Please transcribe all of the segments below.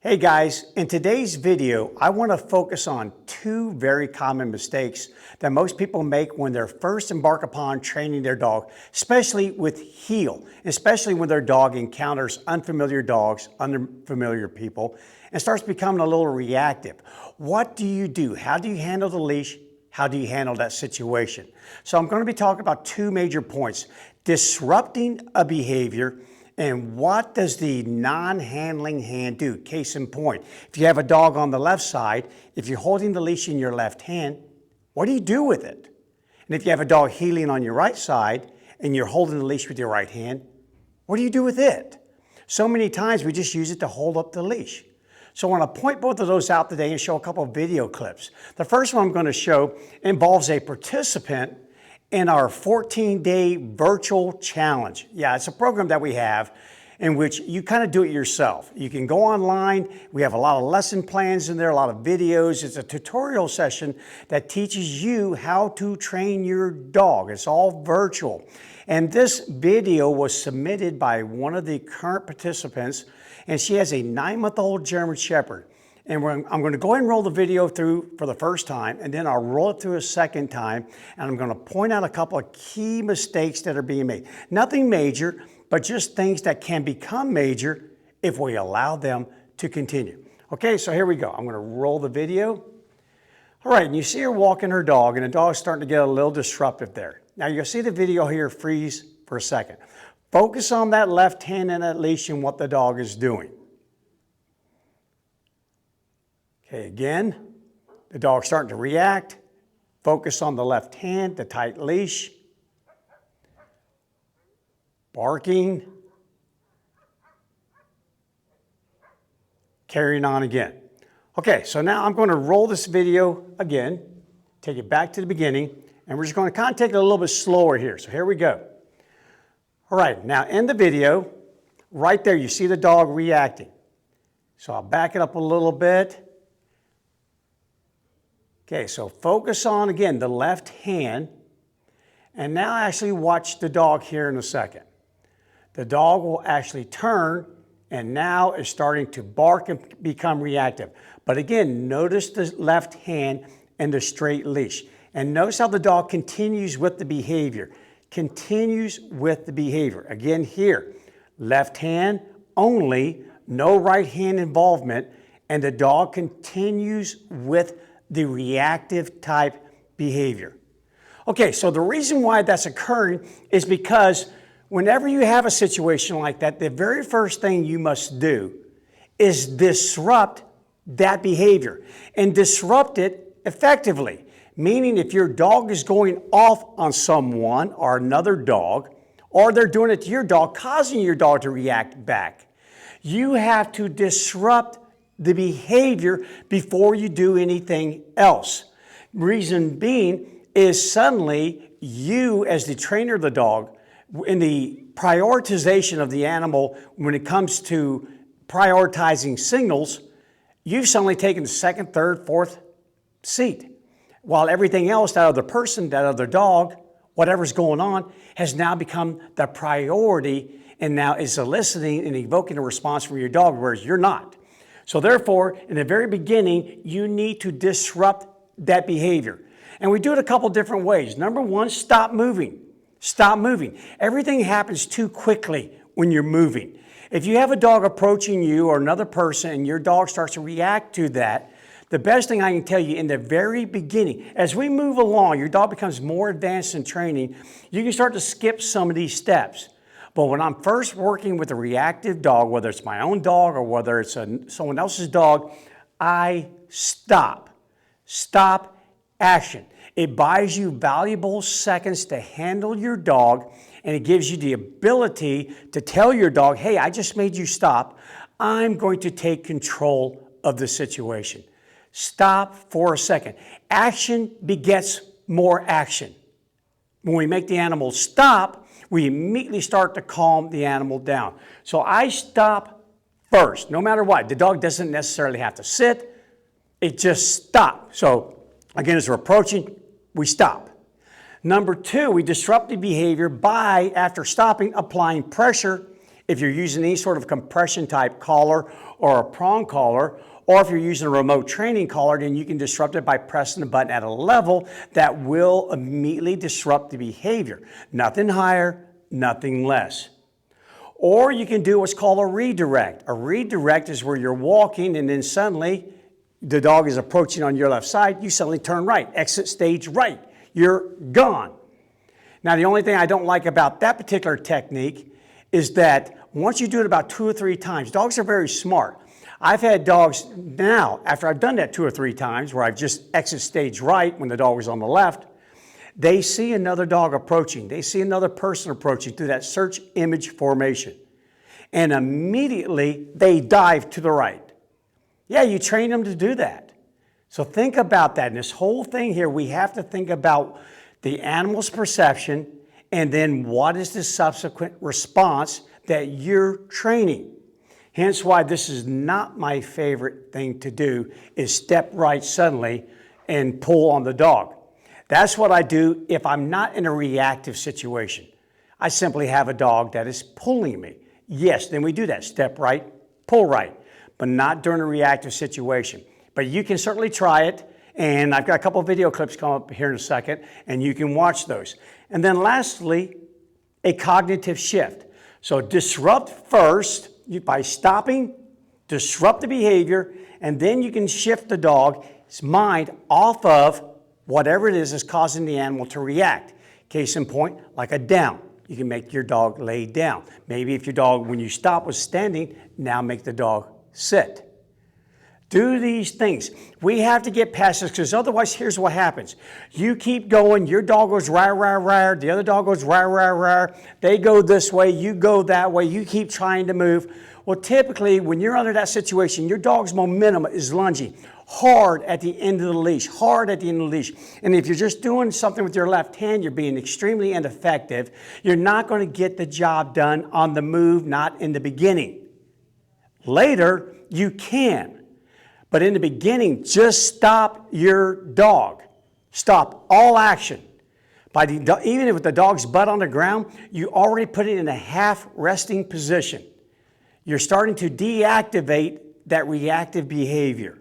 Hey guys, in today's video, I want to focus on two very common mistakes that most people make when they're first embark upon training their dog, especially with heel, especially when their dog encounters unfamiliar dogs, unfamiliar people, and starts becoming a little reactive. What do you do? How do you handle the leash? How do you handle that situation? So I'm going to be talking about two major points: disrupting a behavior, and what does the non-handling hand do? Case in point, if you have a dog on the left side, if you're holding the leash in your left hand, what do you do with it? And if you have a dog heeling on your right side and you're holding the leash with your right hand, what do you do with it? So many times we just use it to hold up the leash. So I want to point both of those out today and show a couple of video clips. The first one I'm going to show involves a participant in our 14-day virtual challenge. Yeah, it's a program that we have in which you kind of do it yourself. You can go online. We have a lot of lesson plans in there, a lot of videos. It's a tutorial session that teaches you how to train your dog. It's all virtual. And this video was submitted by one of the current participants, and she has a 9-month-old German Shepherd. And I'm going to go ahead and roll the video through for the first time, and then I'll roll it through a second time, and I'm going to point out a couple of key mistakes that are being made. Nothing major, but just things that can become major if we allow them to continue. Okay, so here we go. I'm going to roll the video. All right, and you see her walking her dog, and the dog's starting to get a little disruptive there. Now you'll see the video here freeze for a second. Focus on that left hand and that leash and what the dog is doing. Okay, again, the dog's starting to react. Focus on the left hand, the tight leash. Barking. Carrying on again. Okay, so now I'm going to roll this video again, take it back to the beginning, and we're just going to kind of take it a little bit slower here. So here we go. All right, now in the video, right there, you see the dog reacting. So I'll back it up a little bit. Okay, so focus on, again, the left hand, and now actually watch the dog here in a second. The dog will actually turn and now is starting to bark and become reactive. But again, notice the left hand and the straight leash. And notice how the dog continues with the behavior. Continues with the behavior. Again here, left hand only, no right hand involvement, and the dog continues with the reactive type behavior. Okay, so the reason why that's occurring is because whenever you have a situation like that, the very first thing you must do is disrupt that behavior and disrupt it effectively. Meaning if your dog is going off on someone or another dog, or they're doing it to your dog, causing your dog to react back, you have to disrupt the behavior before you do anything else. Reason being is suddenly you, as the trainer of the dog, in the prioritization of the animal when it comes to prioritizing signals, you've suddenly taken the second, third, fourth seat, while everything else, that other person, that other dog, whatever's going on, has now become the priority and now is eliciting and evoking a response from your dog, whereas you're not. So therefore, in the very beginning, you need to disrupt that behavior. And we do it a couple different ways. Number one, stop moving. Stop moving. Everything happens too quickly when you're moving. If you have a dog approaching you or another person and your dog starts to react to that, the best thing I can tell you in the very beginning, as we move along, your dog becomes more advanced in training, you can start to skip some of these steps. But when I'm first working with a reactive dog, whether it's my own dog or whether it's someone else's dog, I stop. Stop, action. It buys you valuable seconds to handle your dog, and it gives you the ability to tell your dog, hey, I just made you stop. I'm going to take control of the situation. Stop for a second. Action begets more action. When we make the animal stop, we immediately start to calm the animal down. So I stop first, no matter what. The dog doesn't necessarily have to sit. It just stops. So again, as we're approaching, we stop. Number two, we disrupt the behavior by, after stopping, applying pressure If you're using any sort of compression type collar or a prong collar, or if you're using a remote training collar, then you can disrupt it by pressing the button at a level that will immediately disrupt the behavior. Nothing higher, nothing less. Or you can do what's called a redirect. A redirect is where you're walking and then suddenly the dog is approaching on your left side, you suddenly turn right, exit stage right, you're gone. Now the only thing I don't like about that particular technique is that once you do it about 2 or 3 times, dogs are very smart. I've had dogs now, after I've done that 2 or 3 times, where I've just exit stage right when the dog was on the left, they see another dog approaching. They see another person approaching through that search image formation. And immediately they dive to the right. Yeah, you train them to do that. So think about that. In this whole thing here, we have to think about the animal's perception and then what is the subsequent response that you're training. Hence why this is not my favorite thing to do, is step right suddenly and pull on the dog. That's what I do if I'm not in a reactive situation. I simply have a dog that is pulling me. Yes, then we do that, step right, pull right, but not during a reactive situation. But you can certainly try it, and I've got a couple of video clips coming up here in a second, and you can watch those. And then lastly, a cognitive shift. So disrupt first, by stopping, disrupt the behavior, and then you can shift the dog's mind off of whatever it is that's causing the animal to react. Case in point, like a down. You can make your dog lay down. Maybe if your dog, when you stop, was standing, now make the dog sit. Do these things. We have to get past this, because otherwise, here's what happens. You keep going, your dog goes rah, rah, rah, the other dog goes rah, rah, rah. They go this way, you go that way, you keep trying to move. Well, typically, when you're under that situation, your dog's momentum is lunging hard at the end of the leash, hard at the end of the leash. And if you're just doing something with your left hand, you're being extremely ineffective. You're not going to get the job done on the move, not in the beginning. Later, you can. But in the beginning, just stop your dog. Stop all action. Even with the dog's butt on the ground, you already put it in a half resting position. You're starting to deactivate that reactive behavior.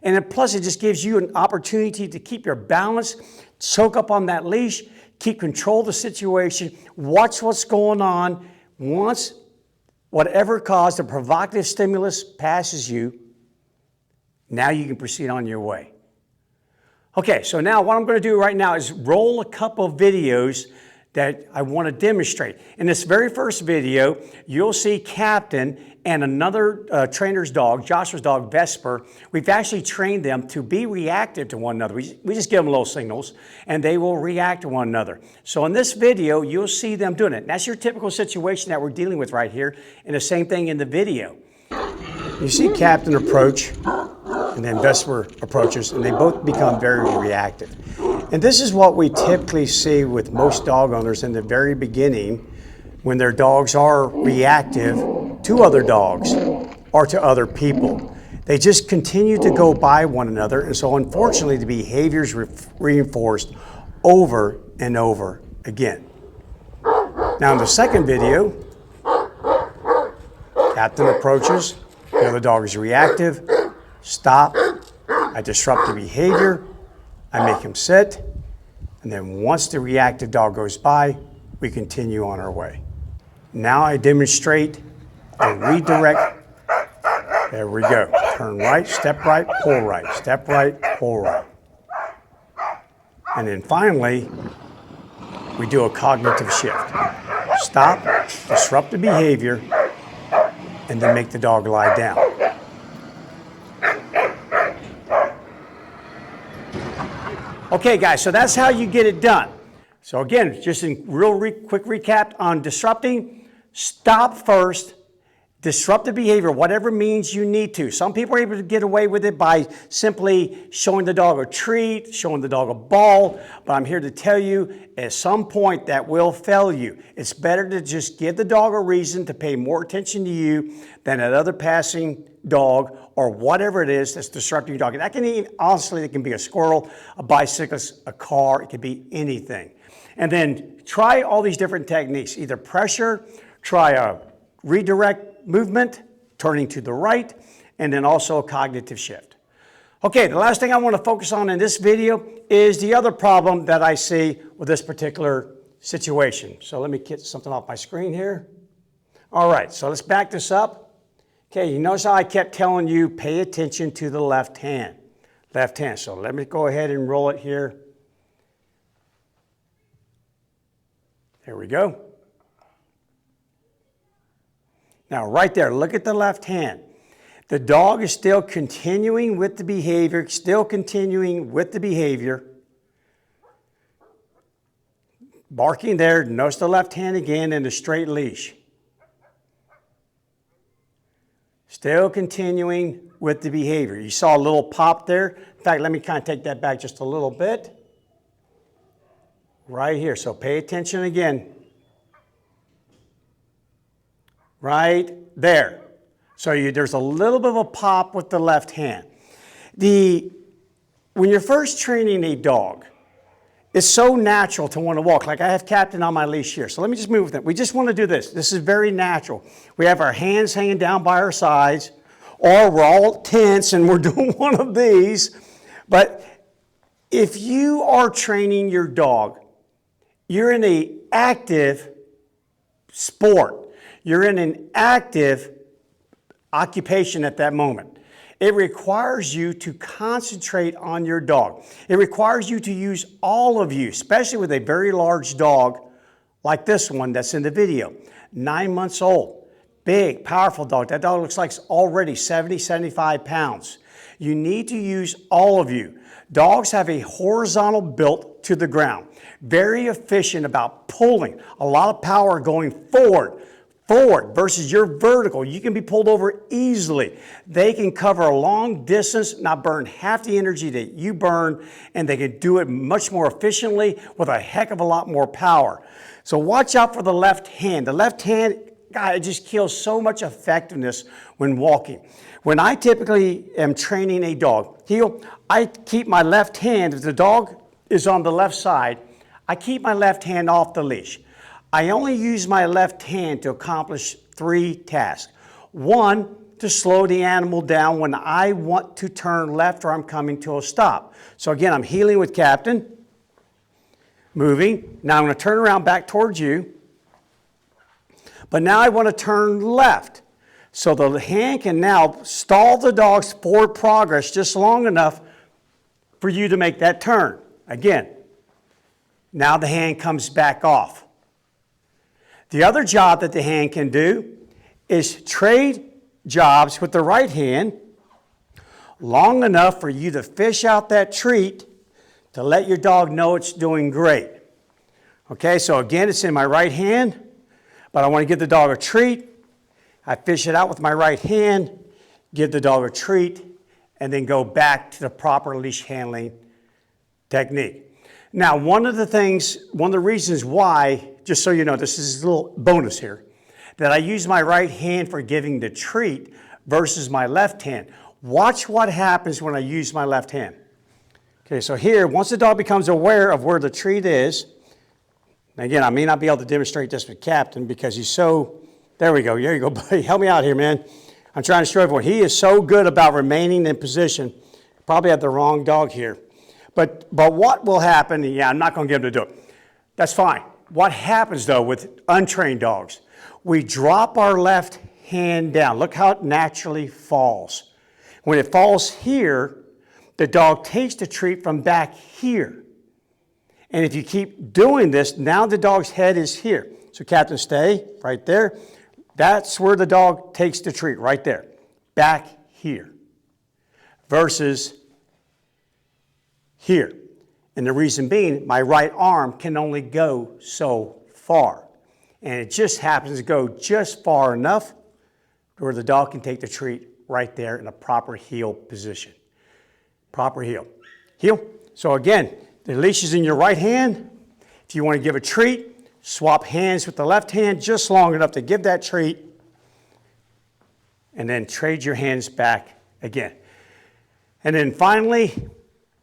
And then plus it just gives you an opportunity to keep your balance, choke up on that leash, keep control of the situation, watch what's going on. Once whatever caused the provocative stimulus passes you, now you can proceed on your way. Okay, so now what I'm going to do right now is roll a couple of videos that I want to demonstrate. In this very first video, you'll see Captain and another trainer's dog, Joshua's dog, Vesper. We've actually trained them to be reactive to one another. We just give them little signals, and they will react to one another. So in this video, you'll see them doing it. That's your typical situation that we're dealing with right here, and the same thing in the video. You see Captain approach, and then Vesper approaches, and they both become very reactive. And this is what we typically see with most dog owners in the very beginning when their dogs are reactive to other dogs or to other people. They just continue to go by one another, and so unfortunately the behavior is reinforced over and over again. Now in the second video, Captain approaches, the other dog is reactive, stop, I disrupt the behavior, I make him sit, and then once the reactive dog goes by, we continue on our way. Now I demonstrate a redirect. There we go. Turn right, pull right, step right, pull right. And then finally, we do a cognitive shift. Stop, disrupt the behavior, and then make the dog lie down. Okay, guys, so that's how you get it done. So again, just in quick recap on disrupting, stop first, disrupt the behavior, whatever means you need to. Some people are able to get away with it by simply showing the dog a treat, showing the dog a ball, but I'm here to tell you, at some point that will fail you. It's better to just give the dog a reason to pay more attention to you than that other passing dog or whatever it is that's disrupting your dog. And that can even, honestly, it can be a squirrel, a bicyclist, a car, it could be anything. And then try all these different techniques, either pressure, try a redirect movement, turning to the right, and then also a cognitive shift. Okay, the last thing I want to focus on in this video is the other problem that I see with this particular situation. So let me get something off my screen here. All right, so let's back this up. Okay, you notice how I kept telling you pay attention to the left hand. Left hand, so let me go ahead and roll it here. There we go. Now right there, look at the left hand. The dog is still continuing with the behavior, Barking there, notice the left hand again in the straight leash. Still continuing with the behavior. You saw a little pop there. In fact, let me kind of take that back just a little bit. Right here, so pay attention again. Right there. So there's a little bit of a pop with the left hand. When you're first training a dog, it's so natural to want to walk. Like I have Captain on my leash here. So let me just move with them. We just want to do this. This is very natural. We have our hands hanging down by our sides, or we're all tense and we're doing one of these. But if you are training your dog, you're in an active sport. You're in an active occupation at that moment. It requires you to concentrate on your dog. It requires you to use all of you, especially with a very large dog like this one that's in the video. 9 months old, big, powerful dog. That dog looks like it's already 70, 75 pounds. You need to use all of you. Dogs have a horizontal built to the ground. Very efficient about pulling. A lot of power going forward versus your vertical. You can be pulled over easily. They can cover a long distance, not burn half the energy that you burn, and they can do it much more efficiently with a heck of a lot more power. So watch out for the left hand. The left hand, God, it just kills so much effectiveness when walking. When I typically am training a dog, I keep my left hand, if the dog is on the left side, I keep my left hand off the leash. I only use my left hand to accomplish 3 tasks. 1, to slow the animal down when I want to turn left or I'm coming to a stop. So again, I'm heeling with Captain, moving. Now I'm going to turn around back towards you. But now I want to turn left. So the hand can now stall the dog's forward progress just long enough for you to make that turn. Again, now the hand comes back off. The other job that the hand can do is trade jobs with the right hand long enough for you to fish out that treat to let your dog know it's doing great. Okay, so again, it's in my right hand, but I want to give the dog a treat. I fish it out with my right hand, give the dog a treat, and then go back to the proper leash handling technique. Now, one of the reasons why, just so you know, this is a little bonus here, that I use my right hand for giving the treat versus my left hand. Watch what happens when I use my left hand. Okay, so here, once the dog becomes aware of where the treat is, again, I may not be able to demonstrate this with Captain because he's so, there you go, buddy. Help me out here, man. I'm trying to show everyone. He is so good about remaining in position. Probably have the wrong dog here. But what will happen, yeah, I'm not going to get him to do it. That's fine. What happens, though, with untrained dogs? We drop our left hand down. Look how it naturally falls. When it falls here, the dog takes the treat from back here. And if you keep doing this, now the dog's head is here. So Captain, stay right there. That's where the dog takes the treat, right there. Back here. Versus here. And the reason being, my right arm can only go so far. And it just happens to go just far enough where the dog can take the treat right there in a proper heel position. Proper heel. Heel. So again, the leash is in your right hand. If you want to give a treat, swap hands with the left hand just long enough to give that treat. And then trade your hands back again. And then finally,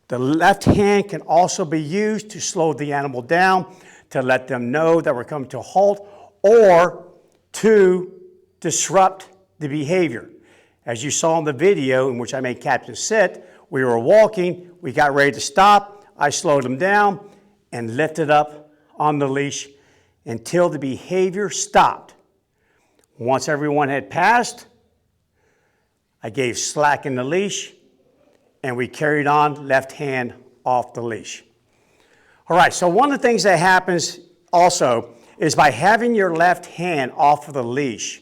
the left hand can also be used to slow the animal down, to let them know that we're coming to a halt, or to disrupt the behavior. As you saw in the video in which I made Captain sit, we were walking, we got ready to stop, I slowed him down and lifted up on the leash until the behavior stopped. Once everyone had passed, I gave slack in the leash and we carried on, left hand off the leash. All right, so one of the things that happens also is by having your left hand off of the leash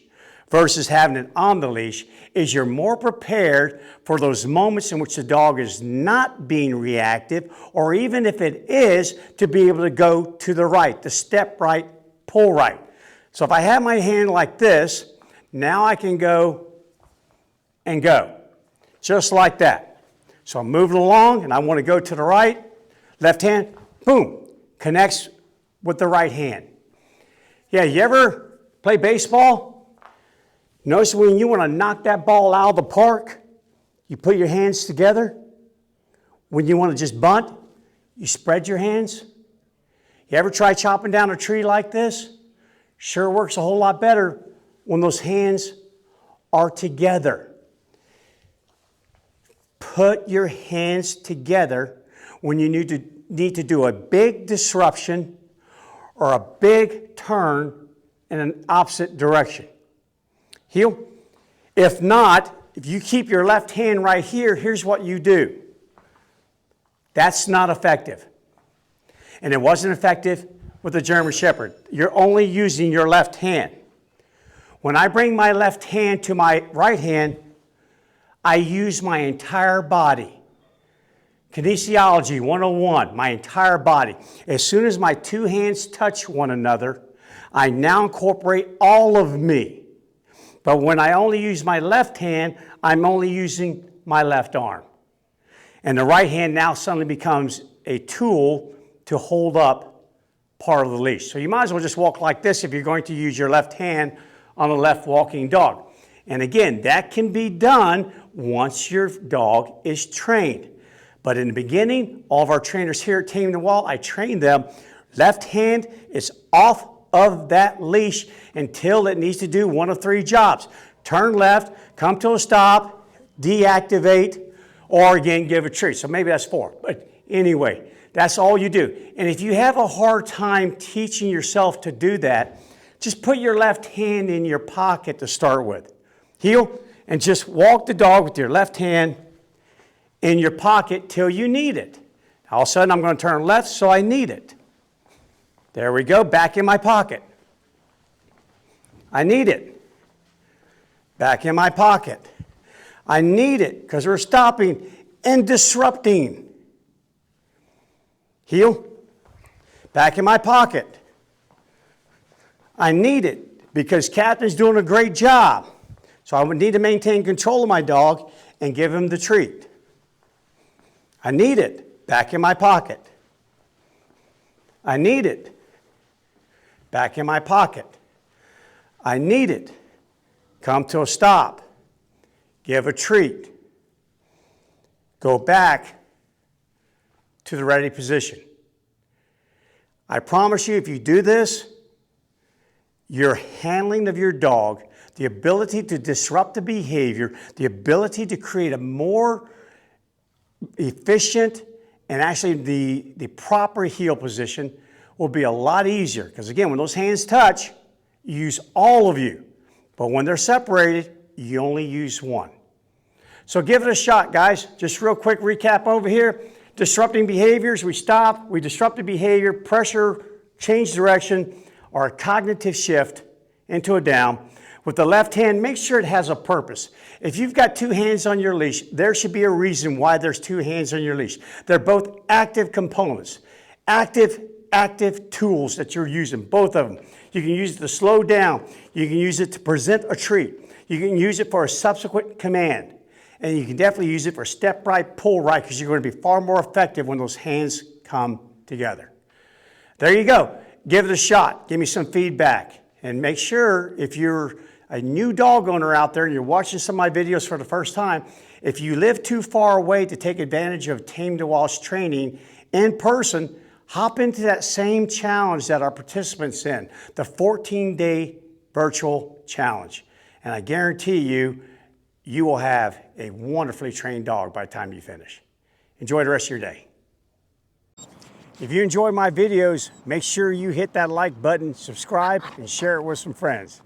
versus having it on the leash, is you're more prepared for those moments in which the dog is not being reactive, or even if it is, to be able to go to the right, the step right, pull right. So if I have my hand like this, now I can go and go, just like that. So I'm moving along and I want to go to the right, left hand, boom, connects with the right hand. Yeah, you ever play baseball? Notice when you want to knock that ball out of the park, you put your hands together. When you want to just bunt, you spread your hands. You ever try chopping down a tree like this? Sure works a whole lot better when those hands are together. Put your hands together when you need to do a big disruption or a big turn in an opposite direction. Heel. If not, if you keep your left hand right here, here's what you do. That's not effective. And it wasn't effective with the German Shepherd. You're only using your left hand. When I bring my left hand to my right hand, I use my entire body. Kinesiology 101, my entire body. As soon as my two hands touch one another, I now incorporate all of me. But when I only use my left hand, I'm only using my left arm. And the right hand now suddenly becomes a tool to hold up part of the leash. So you might as well just walk like this if you're going to use your left hand on a left walking dog. And again, that can be done once your dog is trained. But in the beginning, all of our trainers here at Tame the Wild, I train them, left hand is off of that leash until it needs to do one of three jobs. Turn left, come to a stop, deactivate, or again, give a treat. So maybe that's four. But anyway, that's all you do. And if you have a hard time teaching yourself to do that, just put your left hand in your pocket to start with. Heel, and just walk the dog with your left hand in your pocket till you need it. All of a sudden, I'm going to turn left, so I need it. There we go, back in my pocket. I need it. Back in my pocket. I need it because we're stopping and disrupting. Heel. Back in my pocket. I need it because Captain's doing a great job. So I would need to maintain control of my dog and give him the treat. I need it. Back in my pocket. I need it. Back in my pocket. I need it. Come to a stop. Give a treat. Go back to the ready position. I promise you, if you do this, your handling of your dog, the ability to disrupt the behavior, the ability to create a more efficient and actually the proper heel position will be a lot easier. Because again, when those hands touch, you use all of you. But when they're separated, you only use one. So give it a shot, guys. Just real quick recap over here. Disrupting behaviors, we stop, we disrupt the behavior, pressure, change direction, or a cognitive shift into a down. With the left hand, make sure it has a purpose. If you've got two hands on your leash, there should be a reason why there's two hands on your leash. They're both active components, active tools that you're using, both of them. You can use it to slow down. You can use it to present a treat. You can use it for a subsequent command. And you can definitely use it for step right, pull right, because you're going to be far more effective when those hands come together. There you go. Give it a shot. Give me some feedback. And make sure, if you're a new dog owner out there and you're watching some of my videos for the first time, if you live too far away to take advantage of Tame the Wild's training in person, hop into that same challenge that our participants in, the 14-day virtual challenge. And I guarantee you, you will have a wonderfully trained dog by the time you finish. Enjoy the rest of your day. If you enjoy my videos, make sure you hit that like button, subscribe, and share it with some friends.